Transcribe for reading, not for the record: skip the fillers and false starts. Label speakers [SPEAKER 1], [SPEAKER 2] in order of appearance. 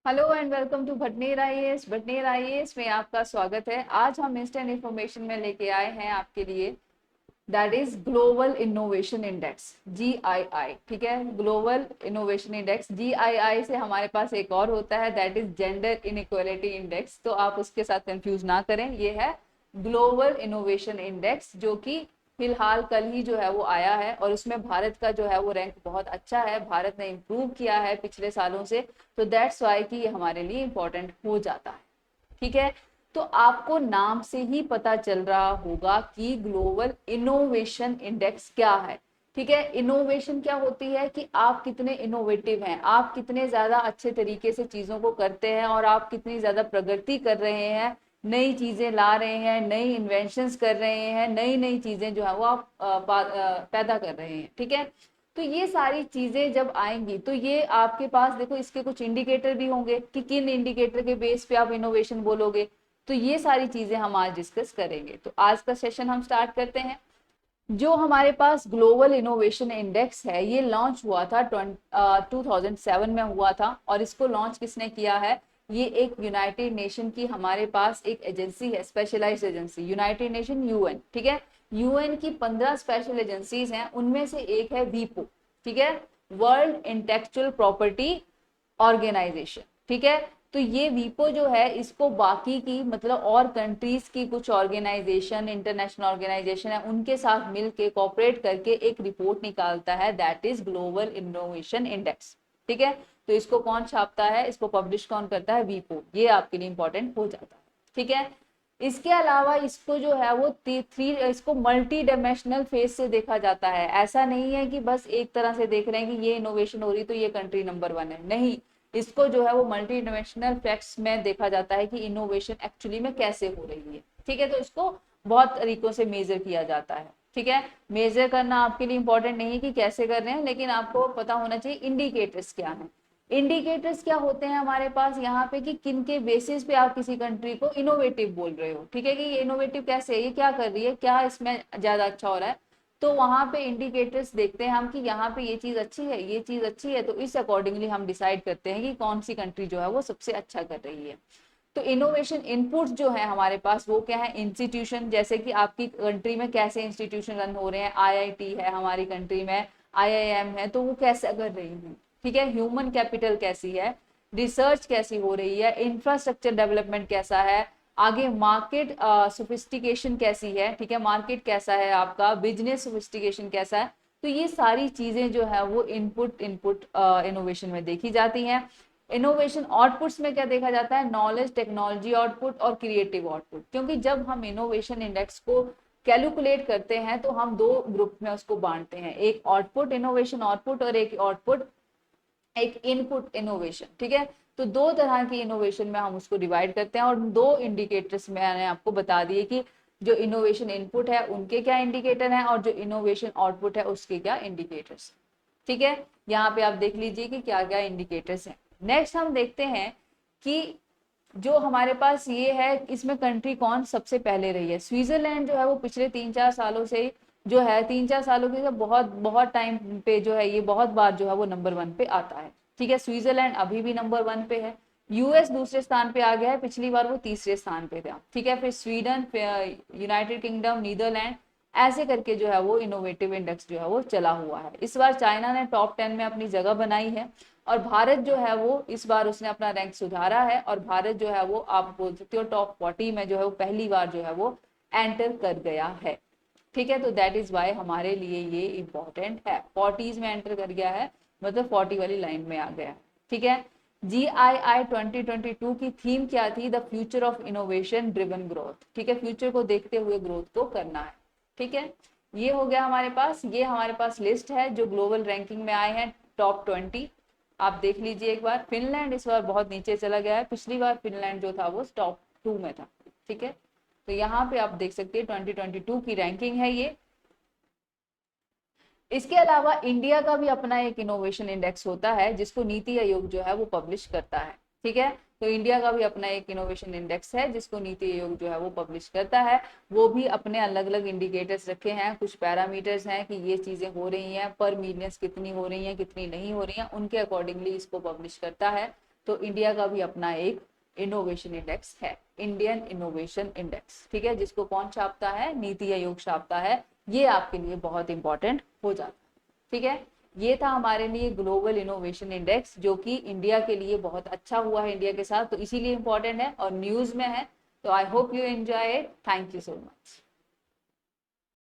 [SPEAKER 1] Hello and welcome to Bhatner IAS. Bhatner IAS में आपका स्वागत है। आज हम इंस्टेंट इन्फॉर्मेशन में लेके आए हैं आपके लिए, that is global innovation index, GII। ठीक है, ग्लोबल इनोवेशन इंडेक्स GII से हमारे पास एक और होता है, that is gender inequality index. तो आप उसके साथ कंफ्यूज ना करें, ये है ग्लोबल इनोवेशन इंडेक्स, जो कि फिलहाल कल ही जो है वो आया है और उसमें भारत का जो है वो रैंक बहुत अच्छा है। भारत ने इम्प्रूव किया है पिछले सालों से, तो दैट्स वाई कि ये हमारे लिए इम्पोर्टेंट हो जाता है। ठीक है, तो आपको नाम से ही पता चल रहा होगा कि ग्लोबल इनोवेशन इंडेक्स क्या है। ठीक है, इनोवेशन क्या होती है कि आप कितने इनोवेटिव हैं, आप कितने ज्यादा अच्छे तरीके से चीजों को करते हैं और आप कितनी ज्यादा प्रगति कर रहे हैं, नई चीजें ला रहे हैं, नई इन्वेंशंस कर रहे हैं, नई नई चीजें जो है वो आप पैदा कर रहे हैं। ठीक है, तो ये सारी चीजें जब आएंगी तो ये आपके पास देखो, इसके कुछ इंडिकेटर भी होंगे कि किन इंडिकेटर के बेस पे आप इनोवेशन बोलोगे। तो ये सारी चीजें हम आज डिस्कस करेंगे। तो आज का सेशन हम स्टार्ट करते हैं। जो हमारे पास ग्लोबल इनोवेशन इंडेक्स है, ये लॉन्च हुआ था 2007 में हुआ था। और इसको लॉन्च किसने किया है? ये एक यूनाइटेड नेशन की हमारे पास एक एजेंसी है, specialised agency, United Nation UN। ठीक है, UN की 15 स्पेशल एजेंसीज हैं, उनमें से एक है वीपो। ठीक है, वर्ल्ड इंटेलेक्चुअल प्रॉपर्टी ऑर्गेनाइजेशन। ठीक है, तो ये वीपो जो है, इसको बाकी की मतलब और कंट्रीज की कुछ ऑर्गेनाइजेशन, इंटरनेशनल ऑर्गेनाइजेशन है, उनके साथ मिलके कॉपरेट करके एक रिपोर्ट निकालता है, that is global innovation index. ठीक है, तो इसको कौन छापता है, इसको पब्लिश कौन करता है? वीपो। ये आपके लिए इंपॉर्टेंट हो जाता है। ठीक है, इसके अलावा इसको जो है वो इसको मल्टी डायमेंशनल फेस से देखा जाता है। ऐसा नहीं है कि बस एक तरह से देख रहे हैं कि ये इनोवेशन हो रही तो ये कंट्री नंबर 1 है, नहीं। इसको जो है वो मल्टी डायमेंशनल फैक्ट्स में देखा जाता है कि इनोवेशन एक्चुअली में कैसे हो रही है। ठीक है, तो इसको बहुत तरीकों से मेजर किया जाता है। ठीक है, मेजर करना आपके लिए इंपॉर्टेंट नहीं है कि कैसे कर रहे हैं, लेकिन आपको पता होना चाहिए इंडिकेटर्स क्या है। इंडिकेटर्स क्या होते हैं हमारे पास यहाँ पे कि किन के बेसिस पे आप किसी कंट्री को इनोवेटिव बोल रहे हो। ठीक है, कि ये इनोवेटिव कैसे है, ये क्या कर रही है, क्या इसमें ज्यादा अच्छा हो रहा है। तो वहां पे इंडिकेटर्स देखते हैं हम कि यहाँ पे ये चीज अच्छी है, ये चीज अच्छी है, तो इस अकॉर्डिंगली हम डिसाइड करते हैं कि कौन सी कंट्री जो है वो सबसे अच्छा कर रही है। तो इनोवेशन इनपुट्स जो है हमारे पास वो क्या है? इंस्टीट्यूशन, जैसे कि आपकी कंट्री में कैसे इंस्टीट्यूशन रन हो रहे हैं। IIT है हमारी कंट्री में, IIM है, तो वो कैसे कर रही है। ठीक है, ह्यूमन कैपिटल कैसी है, रिसर्च कैसी हो रही है, इंफ्रास्ट्रक्चर डेवलपमेंट कैसा है, आगे मार्केट सोफिस्टिकेशन कैसी है। ठीक है, मार्केट कैसा है आपका, बिजनेस सोफिस्टिकेशन कैसा है। तो ये सारी चीजें जो है वो इनपुट इनपुट इनोवेशन में देखी जाती हैं। इनोवेशन आउटपुट्स में क्या देखा जाता है? नॉलेज, टेक्नोलॉजी आउटपुट और क्रिएटिव आउटपुट। क्योंकि जब हम इनोवेशन इंडेक्स को कैलकुलेट करते हैं तो हम दो ग्रुप में उसको बांटते हैं, एक आउटपुट इनोवेशन आउटपुट और एक आउटपुट एक इनपुट इनोवेशन। ठीक है, तो दो तरह की इनोवेशन में हम उसको डिवाइड करते हैं। और दो इंडिकेटर्स मैंने आपको बता दिए कि जो इनोवेशन इनपुट है उनके क्या इंडिकेटर हैं और जो इनोवेशन आउटपुट है उसके क्या इंडिकेटर्स। ठीक है, यहाँ पे आप देख लीजिए कि क्या क्या इंडिकेटर्स हैं। नेक्स्ट हम देखते हैं कि जो हमारे पास ये है, इसमें कंट्री कौन सबसे पहले रही है। स्विट्जरलैंड जो है वो पिछले 3-4 सालों से जो है, 3-4 सालों के बहुत बहुत टाइम पे जो है, ये बहुत बार जो है वो नंबर 1 पे आता है। ठीक है, स्विट्जरलैंड अभी भी नंबर 1 पे है। US दूसरे स्थान पे आ गया है, पिछली बार वो तीसरे स्थान पे था। ठीक है, फिर स्वीडन, यूनाइटेड किंगडम, नीदरलैंड, ऐसे करके जो है वो इनोवेटिव इंडेक्स जो है वो चला हुआ है। इस बार चाइना ने टॉप 10 में अपनी जगह बनाई है और भारत जो है वो इस बार उसने अपना रैंक सुधारा है और भारत जो है वो आप बोल सकते हो टॉप 40 में जो है वो पहली बार जो है वो एंटर कर गया है। ठीक है, तो दैट इज वाई हमारे लिए ये इंपॉर्टेंट है। 40s में एंटर कर गया है, मतलब 40 वाली लाइन में आ गया। ठीक है, GII 2022 की थीम क्या थी? The future of innovation driven growth. ठीक है, फ्यूचर को देखते हुए ग्रोथ को करना है। ठीक है, ये हो गया हमारे पास। ये हमारे पास लिस्ट है जो ग्लोबल रैंकिंग में आए हैं, टॉप 20। आप देख लीजिए एक बार। फिनलैंड इस बार बहुत नीचे चला गया है, पिछली बार फिनलैंड जो था वो टॉप 2 में था। ठीक है, तो यहाँ पे आप देख सकते हैं 2022 की रैंकिंग है ये। इसके अलावा इंडिया का भी अपना एक इनोवेशन इंडेक्स होता है जिसको नीति आयोग जो है वो पब्लिश करता है। ठीक है, तो इंडिया का भी अपना एक इनोवेशन इंडेक्स है जिसको नीति आयोग जो है वो पब्लिश करता है। वो भी अपने अलग अलग इंडिकेटर्स रखे हैं, कुछ पैरामीटर्स हैं कि ये चीजें हो रही हैं, पर मिलियंस कितनी हो रही हैं, कितनी नहीं हो रही हैं, उनके अकॉर्डिंगली इसको पब्लिश करता है। तो इंडिया का भी अपना एक इनोवेशन इंडेक्स है, इंडियन इनोवेशन इंडेक्स, ठीक है, जिसको कौन छापता है, नीति आयोग छापता है। ये आपके लिए बहुत इंपॉर्टेंट हो जाता है, ठीक है। ये था हमारे लिए ग्लोबल इनोवेशन इंडेक्स, जो कि इंडिया के लिए बहुत अच्छा हुआ है इंडिया के साथ, तो इसीलिए इंपॉर्टेंट है और न्यूज में है। तो I hope you enjoy it, thank you so much.